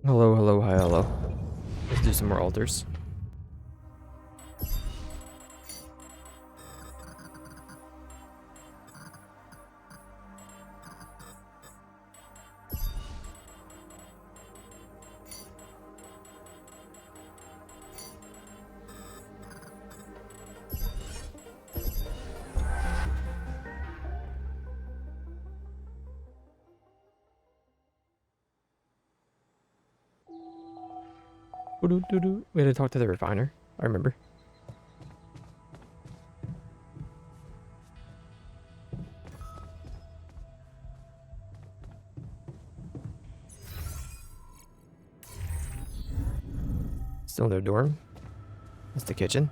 Hello, hello, hi, hello. Let's do some more altars. We had to talk to the refiner. I remember. Still no dorm. That's the kitchen.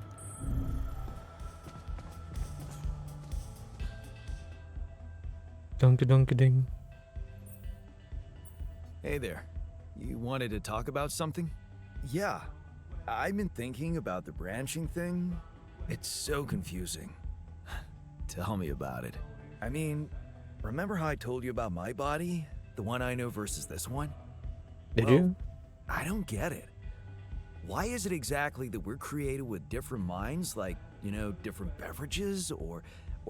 Dunk-a-dunk-a-ding. Hey there. You wanted to talk about something? Yeah. I've been thinking about the branching thing. It's so confusing. Tell me about it. I mean, remember how I told you about my body? The one I know versus this one? Did you? I don't get it. Why is it exactly that we're created with different minds, like, different beverages or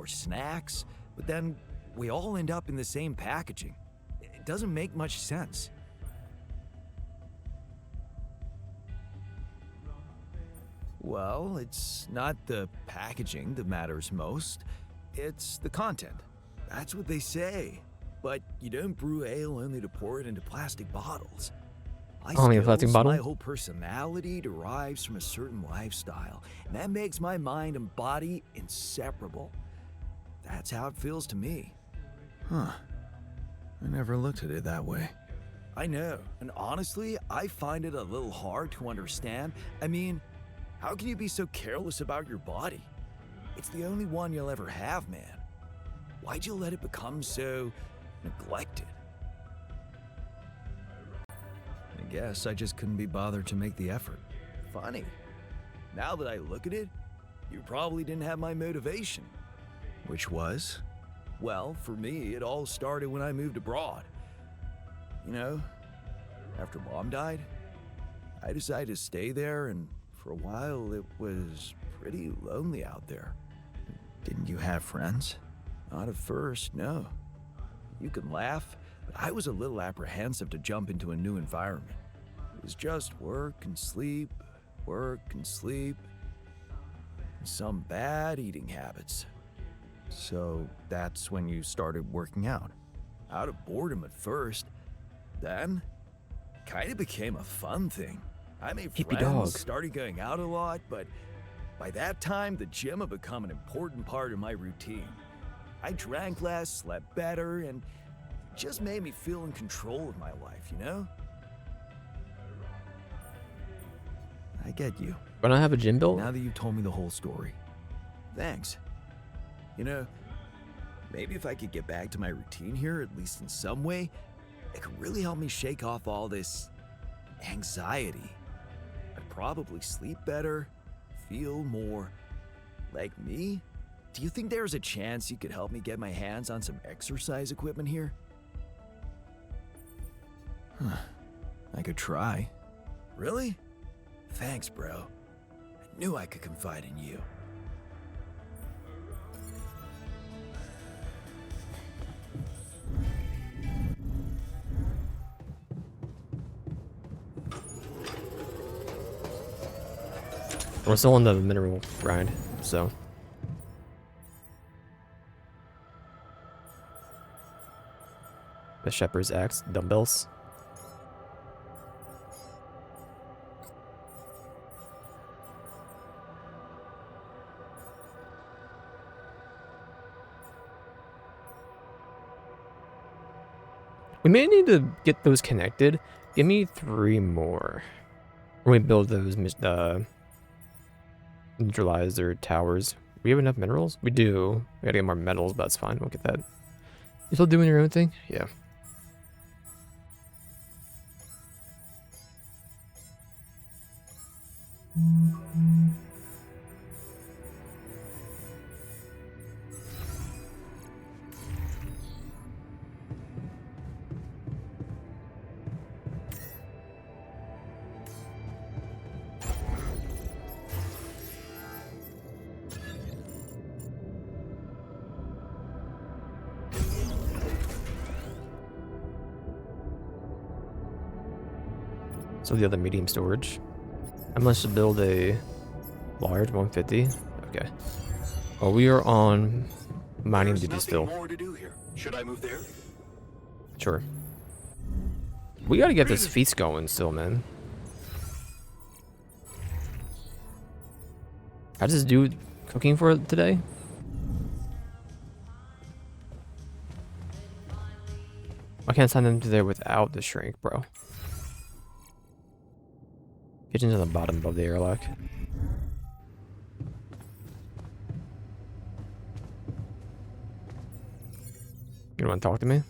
snacks, but then we all end up in the same packaging? It doesn't make much sense. Well, it's not the packaging that matters most. It's the content. That's what they say. But you don't brew ale only to pour it into plastic bottles. My Only a plastic skills, bottle? my whole personality derives from a certain lifestyle, and that makes my mind and body inseparable. That's how it feels to me. Huh. I never looked at it that way. I know, and honestly, I find it a little hard to understand. I mean, how can you be so careless about your body? It's the only one you'll ever have, man. Why'd you let it become so neglected? I guess I just couldn't be bothered to make the effort. Funny. Now that I look at it, you probably didn't have my motivation. Which was? Well, for me, it all started when I moved abroad. After Mom died, I decided to stay there, and for a while it was pretty lonely out there. Didn't you have friends? Not at first, no. You can laugh, but I was a little apprehensive to jump into a new environment. It was just work and sleep, and some bad eating habits. So that's when you started working out. Out of boredom at first, then kind of became a fun thing. I made Hippie friends, dog. started going out a lot, but by that time, the gym had become an important part of my routine. I drank less, slept better, and it just made me feel in control of my life, I get you. When I have a gym built? Now that you told me the whole story. Thanks. Maybe if I could get back to my routine here, at least in some way, it could really help me shake off all this anxiety. I'd probably sleep better, feel more like me. Do you think there's a chance you could help me get my hands on some exercise equipment here? I could try. Really? Thanks, bro. I knew I could confide in you. We're still on the mineral grind, so. The shepherd's axe, dumbbells. We may need to get those connected. Give me 3 more. When we build those neutralizer towers. We have enough minerals? We do. We gotta get more metals, but that's fine. We'll get that. You still doing your own thing? Yeah. So the other medium storage. I must build a large 150. Okay. Oh, we are on mining There's duty nothing still. more to do here. Should I move there? Sure. We gotta get this feast going still, man. I just do cooking for today. I can't send them to there without the shrink, bro. Kitchen's on the bottom above the airlock. You want to talk to me?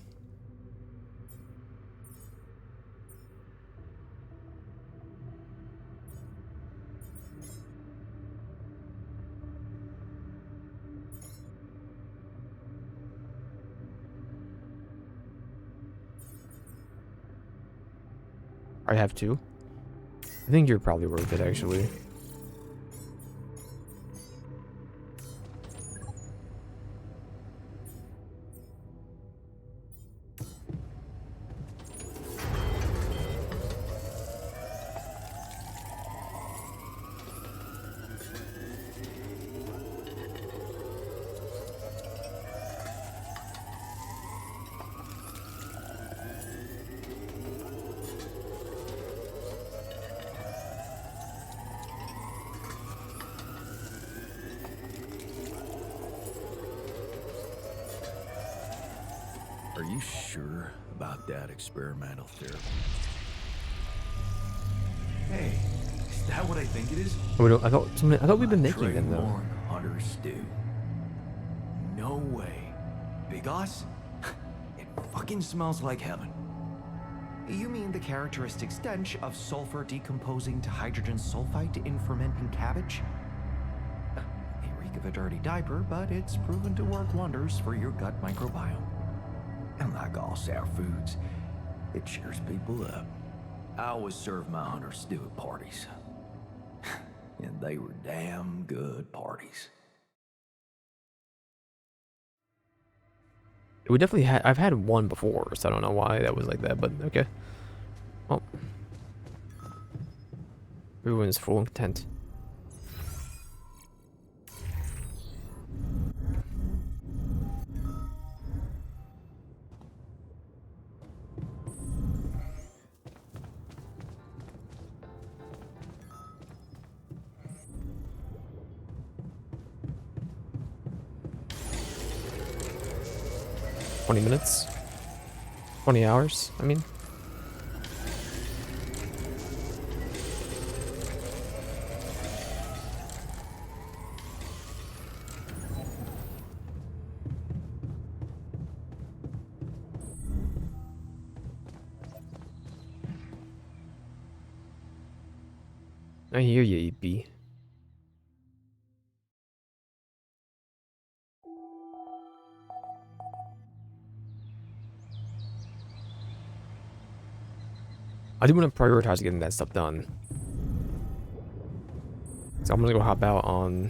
I have two. I think you're probably worth it, actually. Are you sure about that experimental therapy? Hey, is that what I think it is? Oh, we don't, I thought we've been making them though. Trademark Hunter stew. No way. Big Oss? It fucking smells like heaven. You mean the characteristic stench of sulfur decomposing to hydrogen sulfide in fermenting cabbage? May reek of a dirty diaper, but it's proven to work wonders for your gut microbiome. And like all sour foods, it cheers people up. I always serve my hunter stew at parties. And they were damn good parties. We definitely had. I've had one before, so I don't know why that was like that, but okay. Oh, everyone's full and content. $20 minutes, 20 hours. I mean. I hear you, EP. I do want to prioritize getting that stuff done. So I'm gonna go hop out on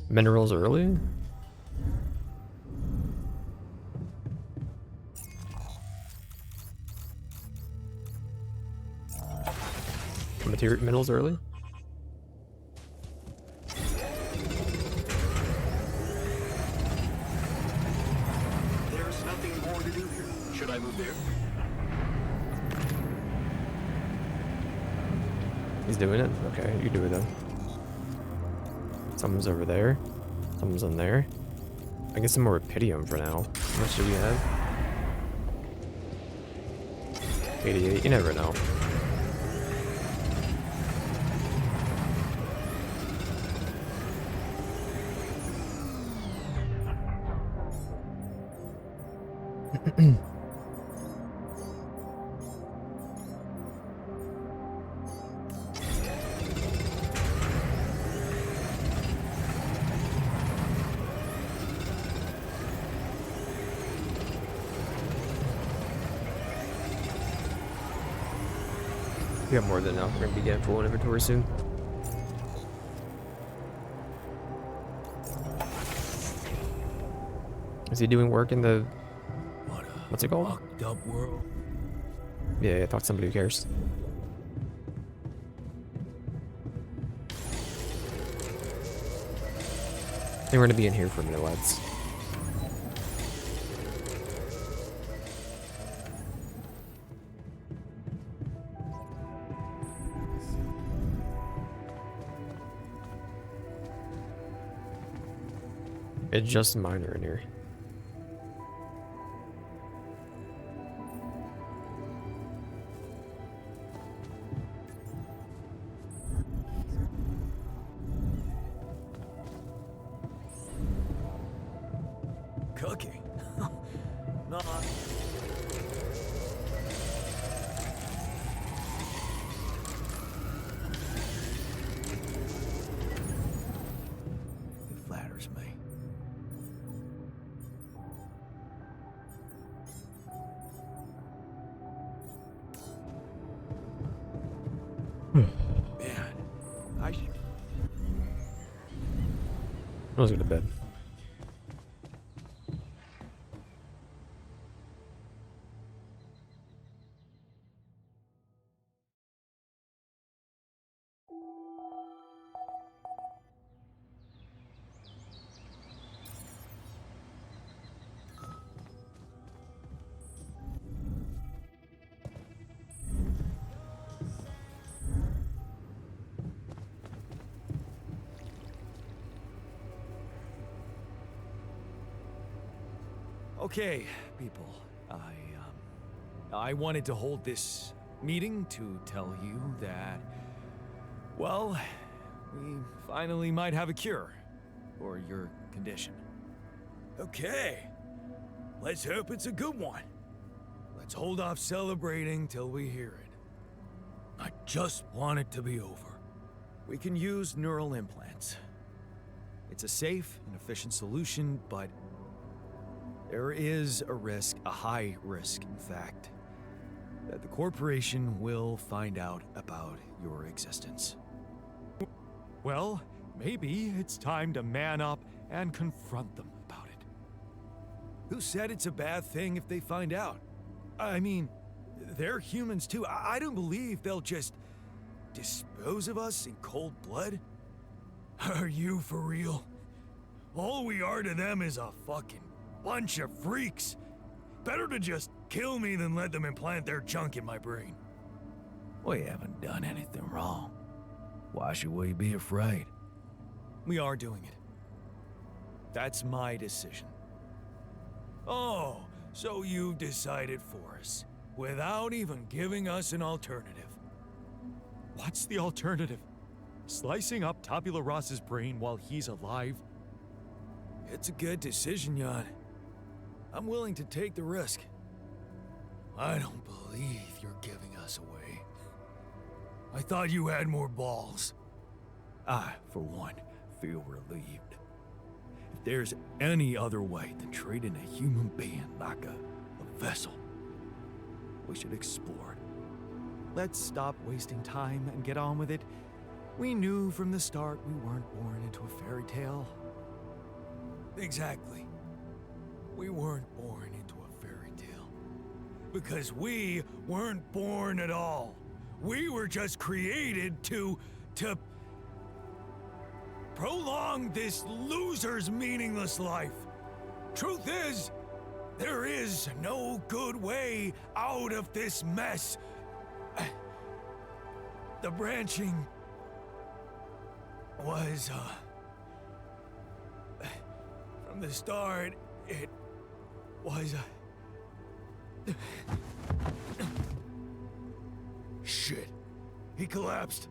minerals early. Material minerals early. There's nothing more to do here. Should I move there? He's doing it. Okay, you do it then. Someone's over there. Someone's in there. I guess some more rubidium for now. How much do we have? 88. You never know. We got more than enough. We're gonna be getting full inventory soon. Is he doing work in the... What a What's it called? fucked up world. Yeah, talk to somebody who cares. I think we're gonna be in here for a minute, lads. It's just minor in here. Cooking? No. It flatters me. Man, I should. Let's go to bed. Okay, people. I wanted to hold this meeting to tell you that, well, we finally might have a cure for your condition. Okay. Let's hope it's a good one. Let's hold off celebrating till we hear it. I just want it to be over. We can use neural implants. It's a safe and efficient solution, but there is a risk, a high risk, in fact, that the corporation will find out about your existence. Well, maybe it's time to man up and confront them about it. Who said it's a bad thing if they find out? I mean, they're humans too. I don't believe they'll just dispose of us in cold blood. Are you for real? All we are to them is a fucking bunch of freaks. Better to just kill me than let them implant their junk in my brain. We haven't done anything wrong. Why should we be afraid? We are doing it. That's my decision. Oh, so you decided for us, without even giving us an alternative. What's the alternative? Slicing up Tabula Rasa's brain while he's alive? It's a good decision, Jan. I'm willing to take the risk. I don't believe you're giving us away. I thought you had more balls. I, for one, feel relieved. If there's any other way than treating a human being like a vessel, we should explore it. Let's stop wasting time and get on with it. We knew from the start we weren't born into a fairy tale. Exactly. We weren't born into a fairy tale. Because we weren't born at all. We were just created to prolong this loser's meaningless life. Truth is, there is no good way out of this mess. The branching was, from the start, it was, Shit. He collapsed.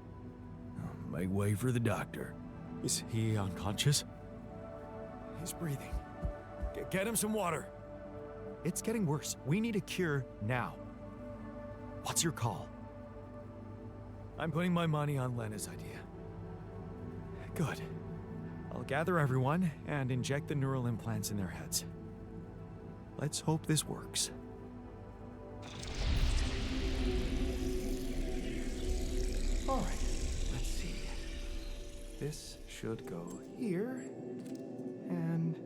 Make way for the doctor. Is he unconscious? He's breathing. Get him some water. It's getting worse. We need a cure now. What's your call? I'm putting my money on Lena's idea. Good. I'll gather everyone and inject the neural implants in their heads. Let's hope this works. All right, let's see. This should go here. And...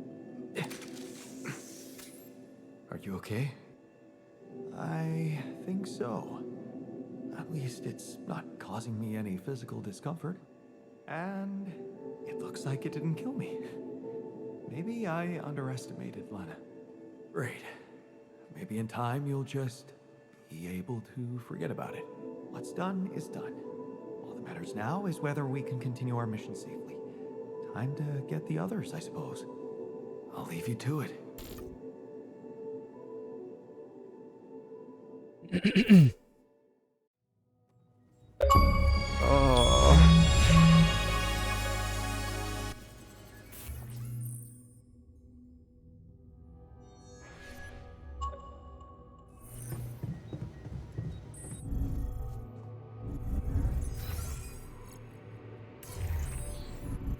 Are you okay? I think so. At least it's not causing me any physical discomfort. And it looks like it didn't kill me. Maybe I underestimated Lena. Great. Maybe in time you'll just be able to forget about it. What's done is done. All that matters now is whether we can continue our mission safely. Time to get the others, I suppose. I'll leave you to it. Oh.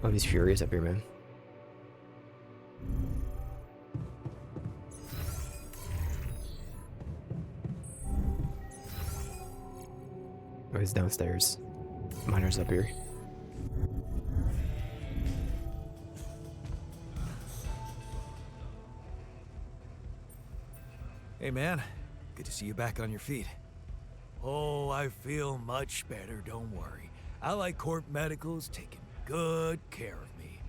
Oh, he's furious up here, man. Oh, he's downstairs. Miner's up here. Hey man, good to see you back on your feet. Oh, I feel much better, don't worry. Allied Corp Medical's taking good care of me.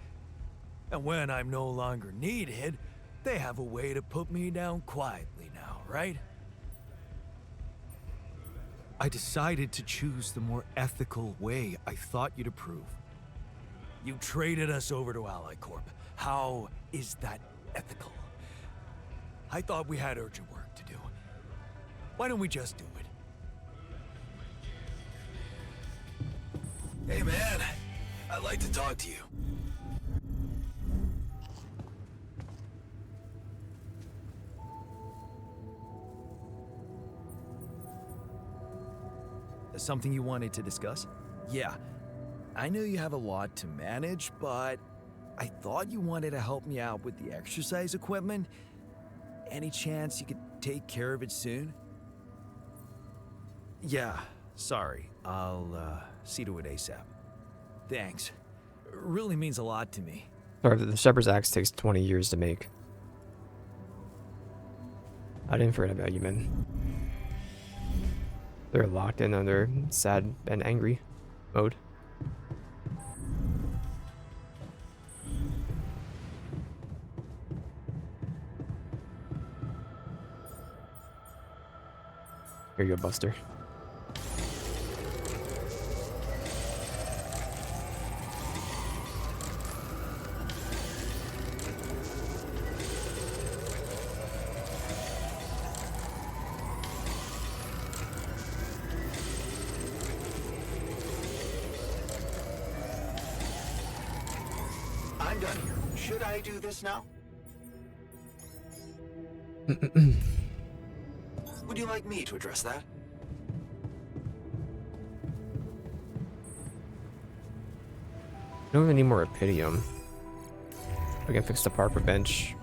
And when I'm no longer needed, they have a way to put me down quietly now, right? I decided to choose the more ethical way I thought you'd approve. You traded us over to Allied Corp. How is that ethical? I thought we had urgent work to do. Why don't we just do it? Hey man, I'd like to talk to you. Something you wanted to discuss? Yeah, I know you have a lot to manage, but I thought you wanted to help me out with the exercise equipment. Any chance you could take care of it soon? Yeah, sorry. I'll see to it ASAP. Thanks. It really means a lot to me. Sorry, the Shepherd's Axe takes 20 years to make. I didn't forget about you, man. They're locked in on their sad and angry mode. Here you go, Buster. I'm done here. Should I do this now? Would you like me to address that? I don't even need more Epidium. I can fix the Parker bench.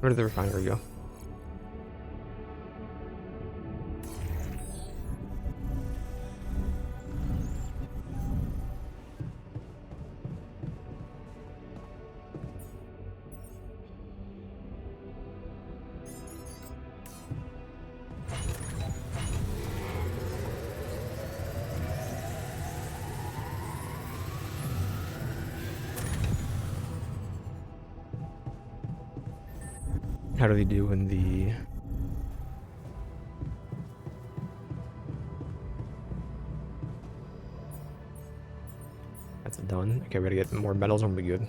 Where did the refinery go? How do they do in the... That's done. Okay, we gotta get more metals and we'll be good.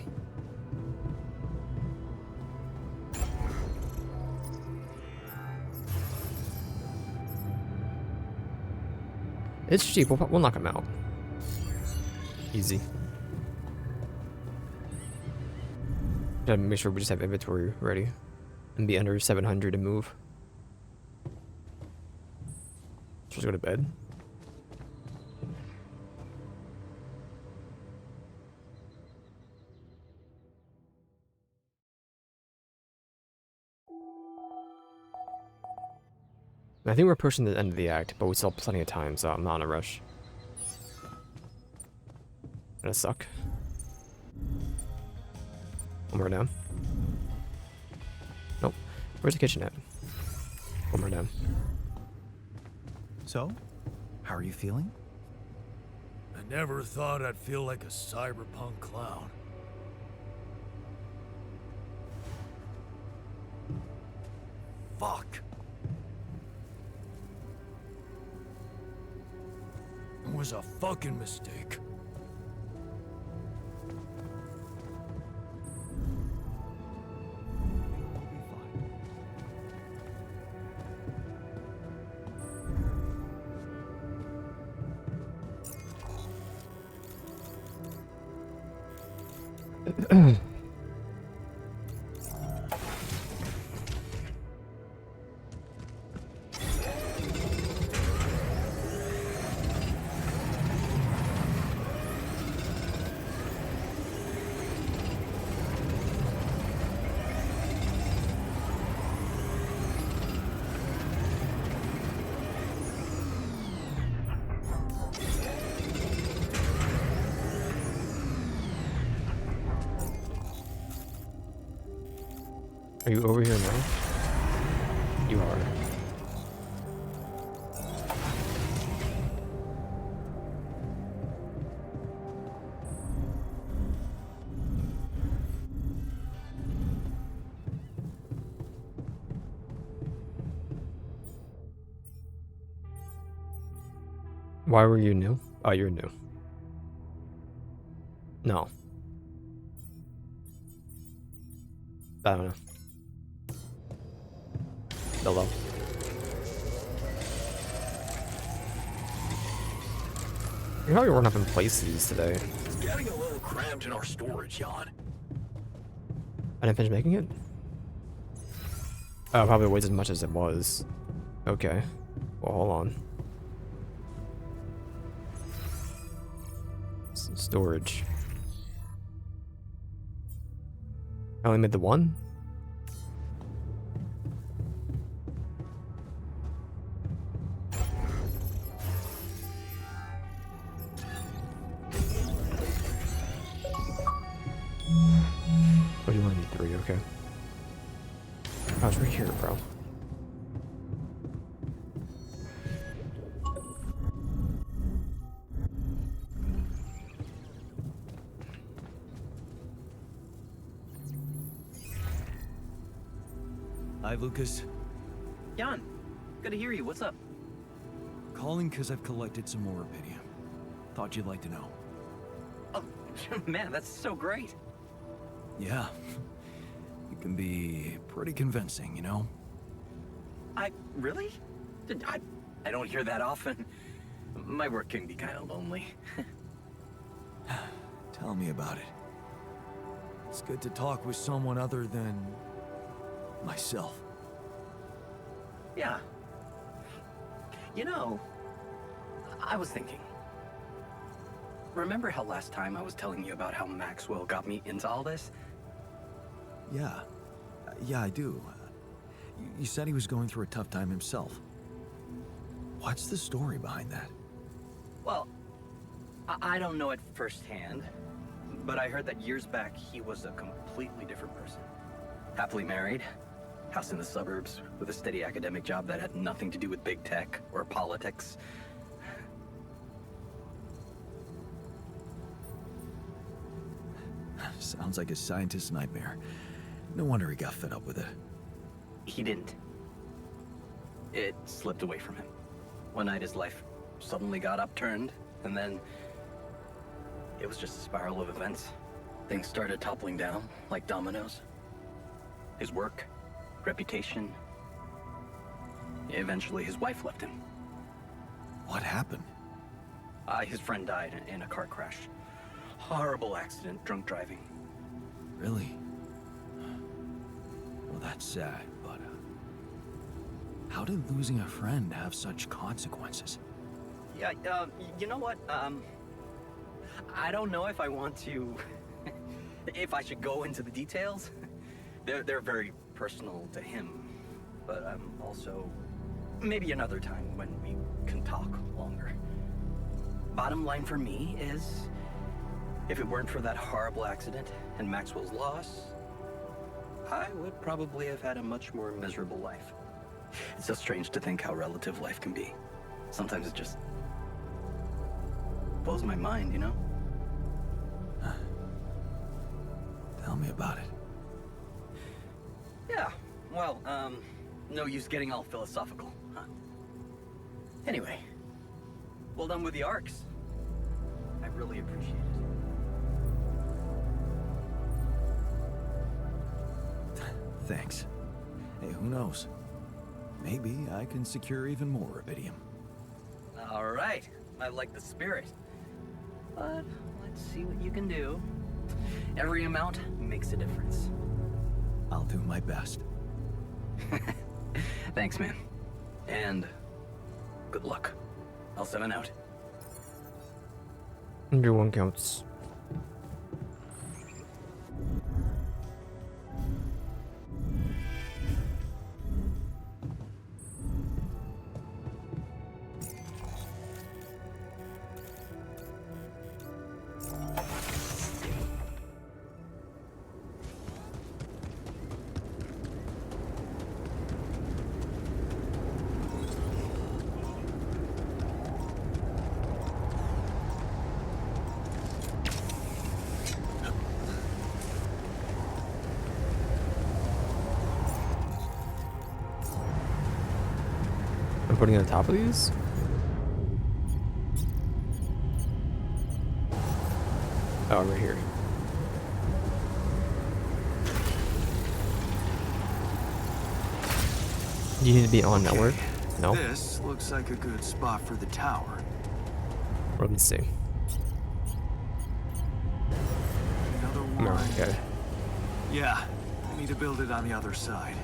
It's cheap. We'll knock them out. Easy. Gotta make sure we just have inventory ready. And be under 700 to move. Just go to bed. I think we're approaching the end of the act, but we still have plenty of time, so I'm not in a rush. Gonna suck. One more down. Nope. Where's the kitchen at? One more down. So, how are you feeling? I never thought I'd feel like a cyberpunk clown. Fuck. It was a fucking mistake. Are you over here now? You are. Why were you new? Oh, you're new. No. I don't know. Hello. You're probably running up in places today. It's getting a little cramped in our storage, Jan. I didn't finish making it? Oh, probably weighs as much as it was. Okay. Well, hold on. Storage. I only made the one? Oh, you only need 3, okay. I was right here, bro. Hi, Lucas. Jan, good to hear you. What's up? Calling because I've collected some more Rubidium. Thought you'd like to know. Oh, man, that's so great. Yeah. It can be pretty convincing, you know? Really? I don't hear that often. My work can be kind of lonely. Tell me about it. It's good to talk with someone other than myself. Yeah. You know, I was thinking. Remember how last time I was telling you about how Maxwell got me into all this? Yeah. Yeah, I do. You said he was going through a tough time himself. What's the story behind that? Well, I don't know it firsthand, but I heard that years back he was a completely different person. Happily married, house in the suburbs, with a steady academic job that had nothing to do with big tech or politics. Sounds like a scientist's nightmare. No wonder he got fed up with it. He didn't. It slipped away from him. One night his life suddenly got upturned, and then it was just a spiral of events. Things started toppling down like dominoes. His work, reputation. Eventually his wife left him. What happened? His friend died in a car crash. Horrible accident, drunk driving. Really? Well, that's sad, but how did losing a friend have such consequences? Yeah, you know what? I don't know if I want to... if I should go into the details. They're very personal to him. But I'm also Maybe another time when we can talk longer. Bottom line for me is, if it weren't for that horrible accident and Maxwell's loss, I would probably have had a much more miserable life. It's so strange to think how relative life can be. Sometimes it just blows my mind, you know? Tell me about it. Yeah, well, no use getting all philosophical, huh? Anyway, well done with the arcs. I really appreciate it. Thanks. Hey, who knows? Maybe I can secure even more Rubidium. All right, I like the spirit. But let's see what you can do. Every amount makes a difference. I'll do my best. Thanks, man. And good luck. I'll 7 out. Everyone counts. I'm putting it on top of these? Oh, right here. You need to be on network? No? This looks like a good spot for the tower. Let me see. Another No, one. okay. Yeah, I need to build it on the other side.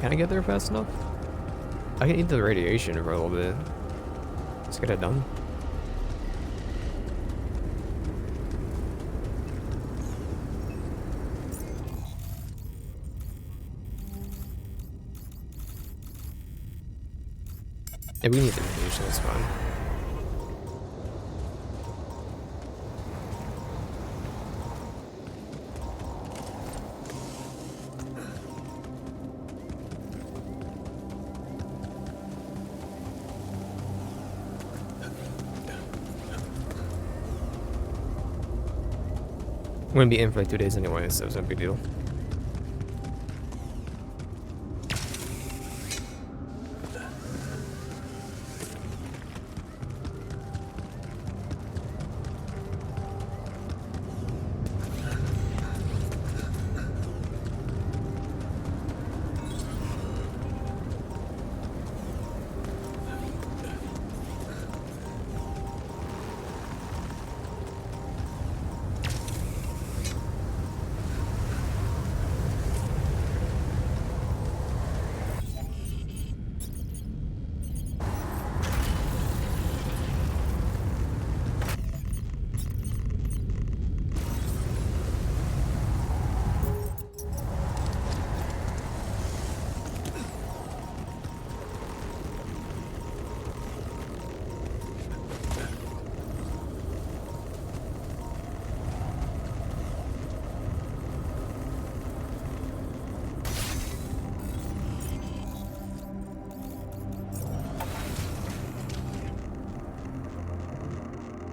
Can I get there fast enough? I can eat the radiation for a little bit. Let's get it done. Yeah, we need the radiation, that's fine. I'm gonna be in for like 2 days anyway, so it's no big deal.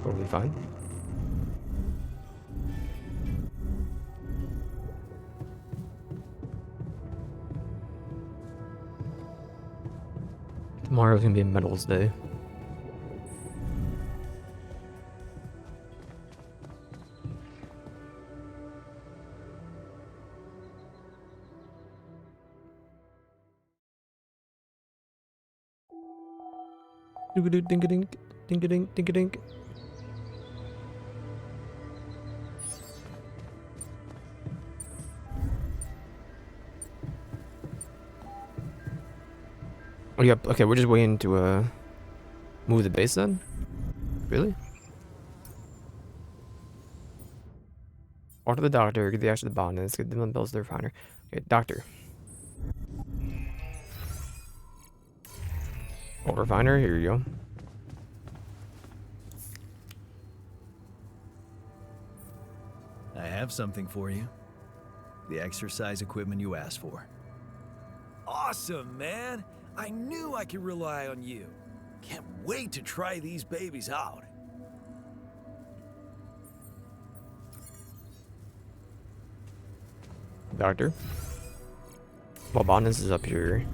Totally fine. Tomorrow's gonna be a metals day. Dink-a-dink, dink-a-dink, dink-a-dink, dink-a-dink. Oh, yep. Okay, we're just waiting to move the base then. Really? Order the doctor. Get the action of the bond. And let's get them on bills to the refiner. Okay, doctor. Ore refiner, here you go. I have something for you. The exercise equipment you asked for. Awesome, man! I knew I could rely on you. Can't wait to try these babies out. Doctor. Well, Botanist is up here.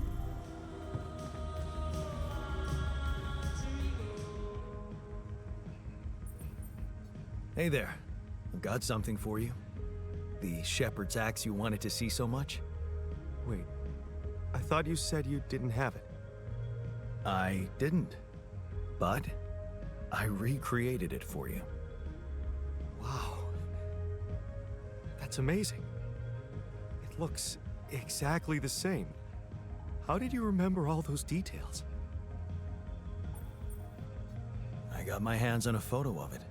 Hey there. I've got something for you. The shepherd's axe you wanted to see so much? Wait, I thought you said you didn't have it. I didn't. But I recreated it for you. Wow. That's amazing. It looks exactly the same. How did you remember all those details? I got my hands on a photo of it.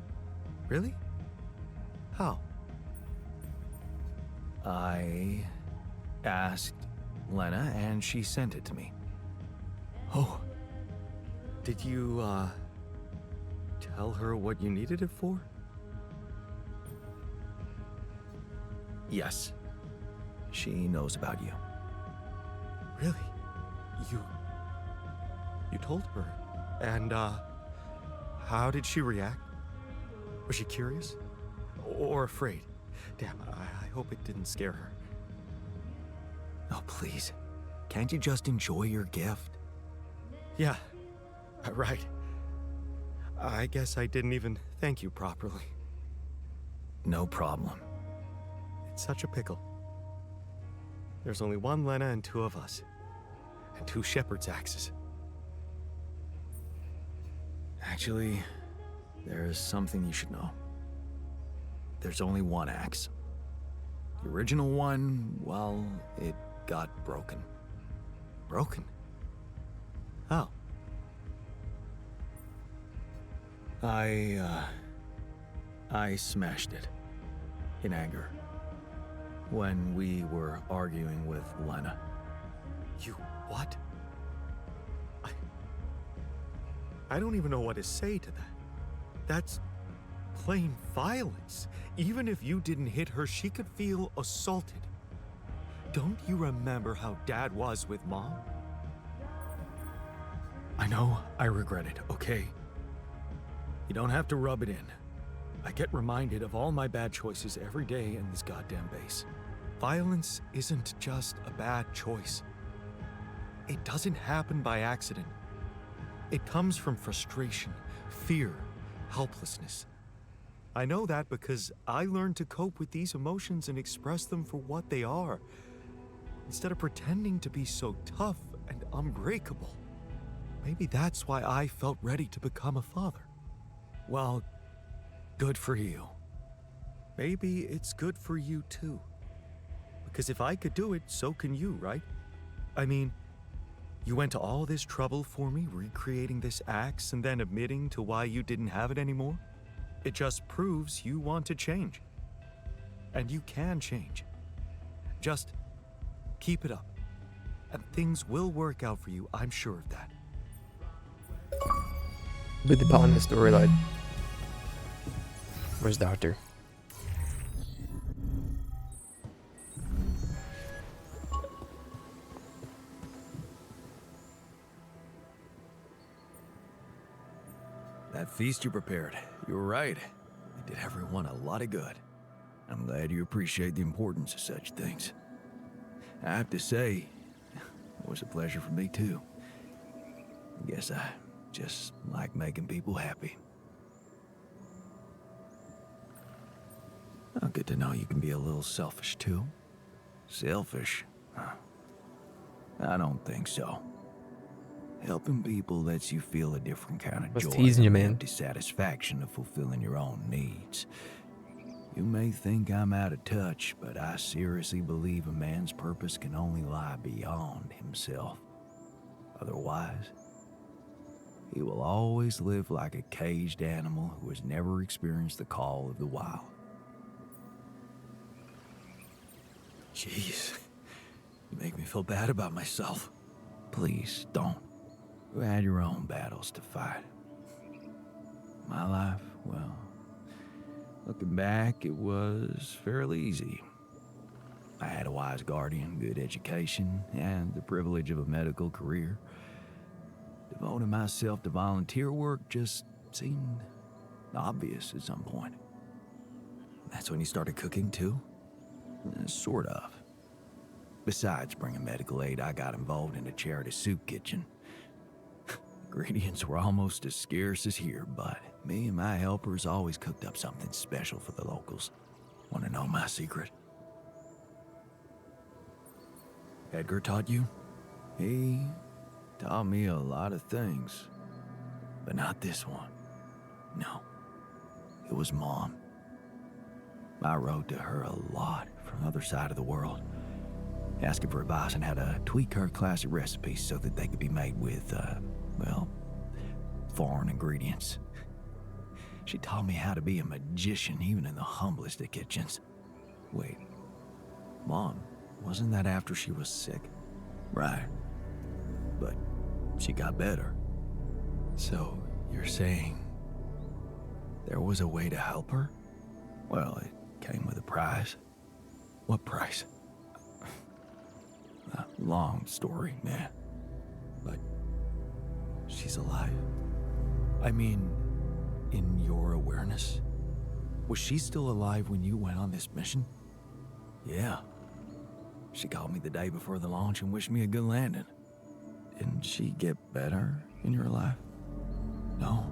Really? How? I asked Lena and she sent it to me. Oh. Did you, tell her what you needed it for? Yes. She knows about you. Really? You told her? And, how did she react? Was she curious? Or afraid? Damn, I hope it didn't scare her. Oh, please. Can't you just enjoy your gift? Yeah, right. I guess I didn't even thank you properly. No problem. It's such a pickle. There's only one Lena and two of us. And two shepherd's axes. Actually, there's something you should know. There's only one axe. The original one, well, it got broken. Broken? How? I smashed it. In anger. When we were arguing with Lena. You what? I don't even know what to say to that. That's plain violence. Even if you didn't hit her, she could feel assaulted. Don't you remember how Dad was with Mom? I know I regret it, okay? You don't have to rub it in. I get reminded of all my bad choices every day in this goddamn base. Violence isn't just a bad choice. It doesn't happen by accident. It comes from frustration, fear, helplessness. I know that because I learned to cope with these emotions and express them for what they are, instead of pretending to be so tough and unbreakable. Maybe that's why I felt ready to become a father. Well, good for you. Maybe it's good for you too. Because if I could do it, so can you, right? I mean, you went to all this trouble for me, recreating this axe and then admitting to why you didn't have it anymore? It just proves you want to change. And you can change. Just keep it up. And things will work out for you, I'm sure of that. With the Botanist storyline. Where's Doctor? That feast you prepared, you were right. It did everyone a lot of good. I'm glad you appreciate the importance of such things. I have to say, it was a pleasure for me too. I guess I just like making people happy. Oh, good to know you can be a little selfish too. Selfish? Huh. I don't think so. Helping people lets you feel a different kind of Was joy teasing you, than the man. empty satisfaction of fulfilling your own needs. You may think I'm out of touch, but I seriously believe a man's purpose can only lie beyond himself. Otherwise, he will always live like a caged animal who has never experienced the call of the wild. Jeez, you make me feel bad about myself. Please don't. You had your own battles to fight. My life, well, looking back, it was fairly easy. I had a wise guardian, good education, and the privilege of a medical career. Devoting myself to volunteer work just seemed obvious at some point. That's when you started cooking too? Sort of. Besides bringing medical aid, I got involved in a charity soup kitchen. Ingredients were almost as scarce as here, but me and my helpers always cooked up something special for the locals. Want to know my secret? Edgar taught you? He taught me a lot of things, but not this one. No, it was Mom. I wrote to her a lot from the other side of the world, asking for advice on how to tweak her classic recipes so that they could be made with, well, foreign ingredients. She taught me how to be a magician even in the humblest of kitchens. Wait, Mom, wasn't that after she was sick? Right, but she got better. So you're saying there was a way to help her? Well, it came with a price. What price? A long story, man. But she's alive. I mean, in your awareness. Was she still alive when you went on this mission? Yeah. She called me the day before the launch and wished me a good landing. Didn't she get better in your life? No.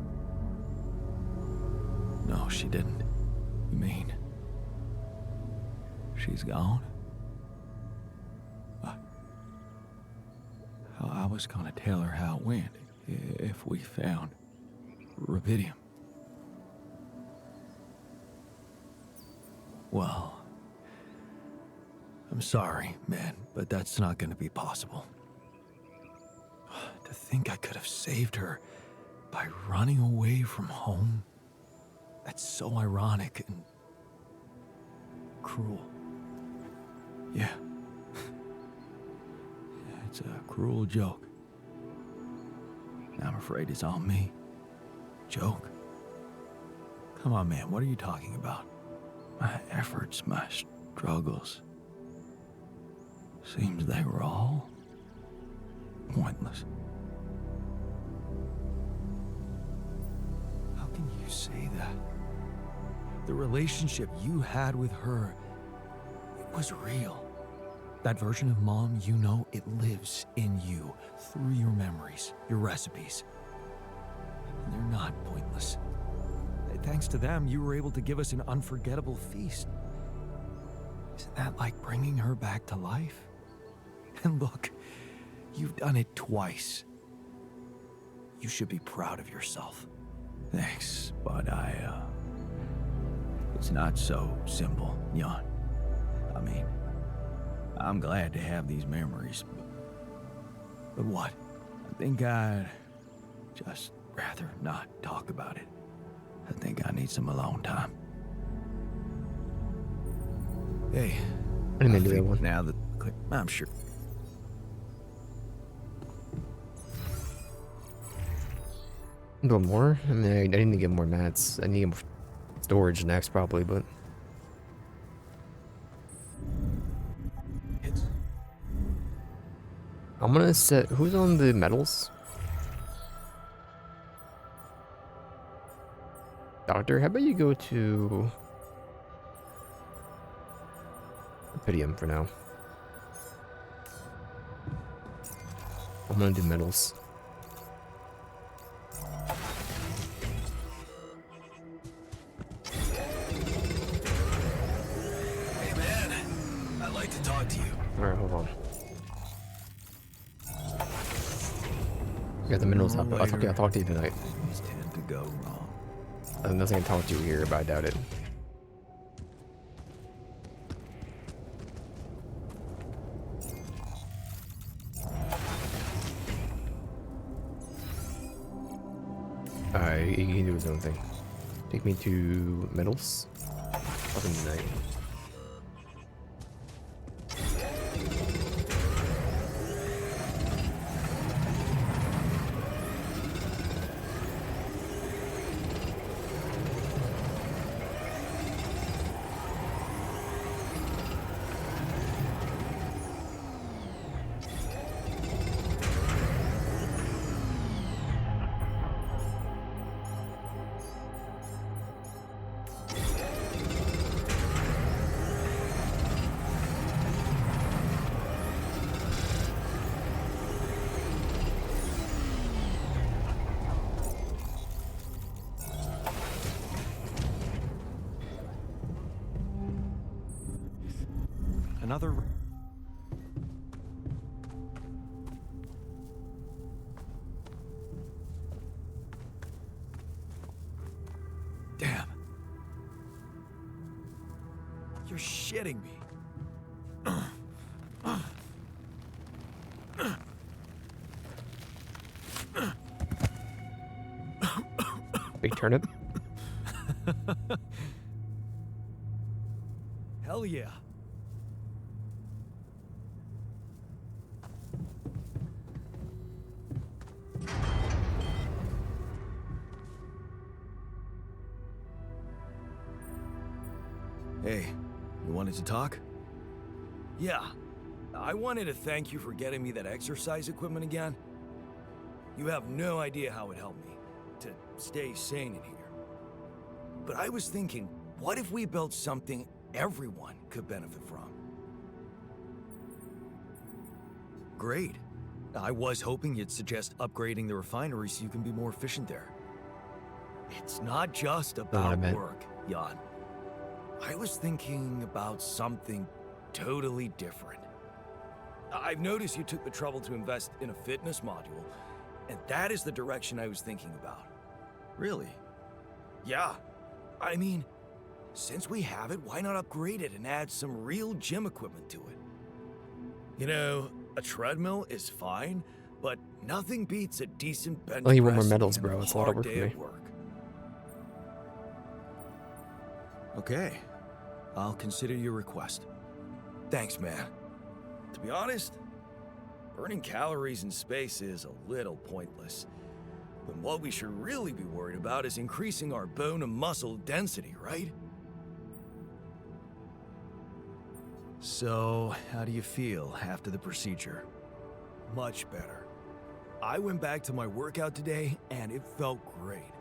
No, she didn't. You mean she's gone? I was gonna tell her how it went if we found rubidium. Well, I'm sorry, man, but that's not gonna be possible. To think I could have saved her by running away from home. That's so ironic and cruel. Yeah. It's a cruel joke. I'm afraid it's on me. Joke? Come on, man, what are you talking about? My efforts, my struggles. Seems they were all pointless. How can you say that? The relationship you had with her, it was real. That version of Mom, you know, it lives in you through your memories, your recipes. And they're not pointless. Thanks to them, you were able to give us an unforgettable feast. Isn't that like bringing her back to life? And look, you've done it twice. You should be proud of yourself. Thanks, but it's not so simple, Jan. I mean, I'm glad to have these memories, but what? I think I'd just rather not talk about it. I think I need some alone time. Hey, I didn't mean to do that one. now that I'm sure. Do more? I mean, I need to get more mats. I need more storage next, probably, but. I'm gonna set. Who's on the metals? Doctor, how about you go to Rubidium for now? I'm gonna do metals. Hey man, I'd like to talk to you. Alright, hold on. Got the minerals up. I'll talk to you tonight. Things tend to go wrong. There's nothing I can talk to you here, but I doubt it. Alright, he can do his own thing. Take me to metals. Fucking tonight. another. Damn. You're shitting me. Big turnip. Hell yeah. Hey, you wanted to talk? Yeah. I wanted to thank you for getting me that exercise equipment again. You have no idea how it helped me to stay sane in here. But I was thinking, what if we built something everyone could benefit from? Great. I was hoping you'd suggest upgrading the refinery so you can be more efficient there. It's not just what I about meant. work, Jan. I was thinking about something totally different. I've noticed you took the trouble to invest in a fitness module, and that is the direction I was thinking about. Really? Yeah. I mean, since we have it, why not upgrade it and add some real gym equipment to it? You know, a treadmill is fine, but nothing beats a decent bench Oh, you want more press medals, and bro. It's a lot of hard work day for at me. work. Okay. I'll consider your request. Thanks, man. To be honest, burning calories in space is a little pointless. When what we should really be worried about is increasing our bone and muscle density, right? So, how do you feel after the procedure? Much better. I went back to my workout today, and it felt great.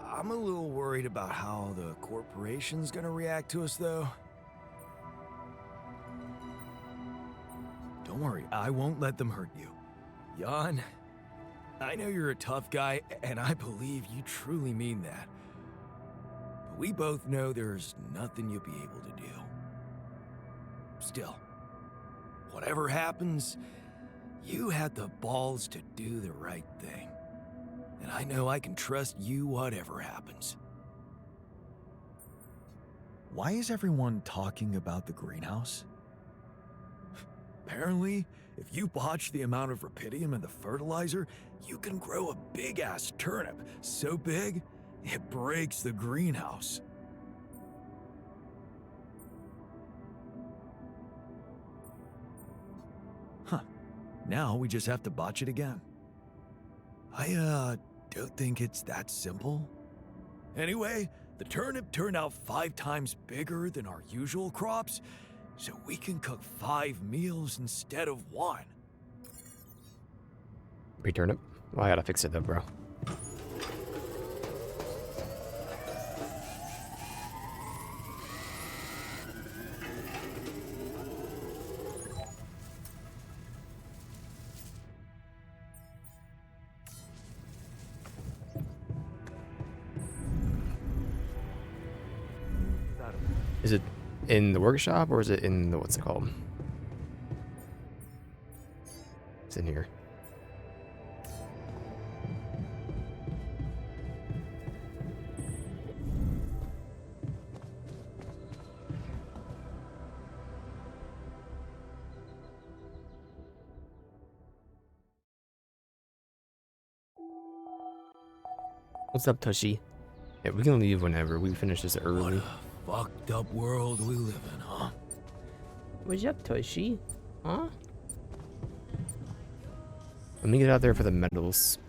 I'm a little worried about how the corporation's gonna react to us, though. Don't worry, I won't let them hurt you. Jan, I know you're a tough guy, and I believe you truly mean that. But we both know there's nothing you'll be able to do. Still, whatever happens, you had the balls to do the right thing. And I know I can trust you whatever happens. Why is everyone talking about the greenhouse? Apparently, if you botch the amount of rubidium in the fertilizer, you can grow a big-ass turnip, so big, it breaks the greenhouse. Huh. Now we just have to botch it again. I don't think it's that simple. Anyway, the turnip turned out 5 times bigger than our usual crops, so we can cook 5 meals instead of 1. Big turnip. Well, I gotta fix it though, bro. Is it in the workshop or is it in the, what's it called? It's in here. What's up, Tushy? Yeah, we can leave whenever. We finish this early. Fucked up world we live in, huh? What's up, Tushy? Huh? Let me get out there for the medals.